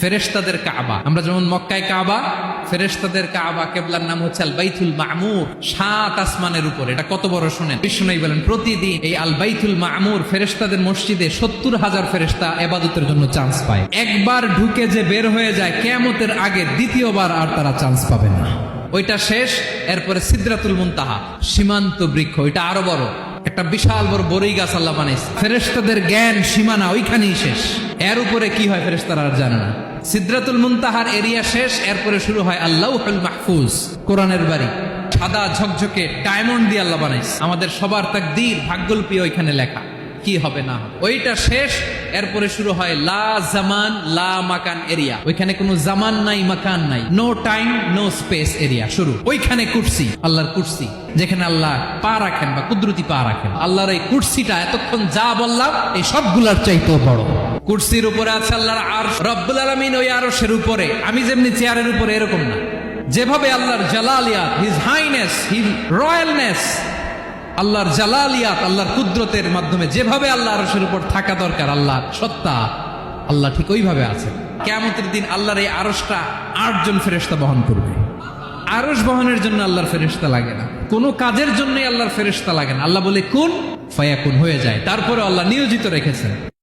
ফেরেশতাদের কাবা। আমরা যেমন মক্কায় কাবা, ফেরেশতাদের কাবা কেবলার নাম হচ্ছে আল বাইতুল মামুর, 7 আসমানের উপর। এটা কত বড় শুনেন। বিষ্ণু বলেন প্রতিদিন এই আল বাইতুল মামুর ফেরেশতাদের মসজিদে 70,000 ফেরেশতা ইবাদতের জন্য চান্স পায়। একবার ঢুকে যে বের হয়ে যায় কিয়ামতের আগে দ্বিতীয়বার আর তারা চান্স পাবে না। ওইটা শেষ। এরপরে সিদরাতুল মুনতাহা, সীমান্ত বৃক্ষ, ওইটা আরো বড়, একটা বিশাল বড় বড়ই গাছ আল্লাহ বানাইছে। ফেরেশতাদের জ্ঞান সীমানা ওইখানেই শেষ। এর উপরে কি হয় ফেরেশতারা আর জানে না। সিদরাতুল মুনতাহার এরিয়া শেষ, এরপরে শুরু হয় আল্লাহুল মাহফুজ, কোরআনের বাড়ি, সাদা ঝকঝকে ডায়মন্ড দিয়ে আল্লাহ বানাইছে। আমাদের সবার তাকদীর ভাগ্যলিপি ওইখানে লেখা, কি হবে না হবে। ওইটা শেষ, এরপরে শুরু হয় লা জামান লা মাকান এরিয়া। ওইখানে কোনো জামান নাই, মাকান নাই, no time no space area শুরু। ওইখানে কুরসি, আল্লাহর কুরসি, যেখানে আল্লাহ পা রাখেন বা কুদরতি পা রাখেন। আল্লাহর এই কুরসিটা এতক্ষণ যা বললাম এই সবগুলার চাইতেও বড়। কুরসির উপরে আছে আল্লাহর আরশ, রব্বুল আলামিন ওই আরশের উপরে। আমি যেমনি চেয়ারের উপরে এরকম না। যেভাবে আল্লাহর জালালিয়াত, হিজ হাইনেস, হিজ রয়্যালনেস, আল্লাহর জালালিয়াত, আল্লাহর কুদরতের মাধ্যমে যেভাবে আল্লাহ আরশের উপর থাকা দরকার, আল্লাহর সত্তা, আল্লাহ ঠিক ওইভাবে আছে। কিয়ামতের দিন আল্লাহর এই আরশটা 8 জন ফেরেশতা বহন করবে। আরশ বহনের জন্য আল্লাহর ফেরেশতা লাগে না, কোনো কাজের জন্যই আল্লাহর ফেরেশতা লাগে না। আল্লাহ বলে কুন ফায়াকুন, হয়ে যায়। তারপরে আল্লাহ নিয়োজিত রেখেছেন।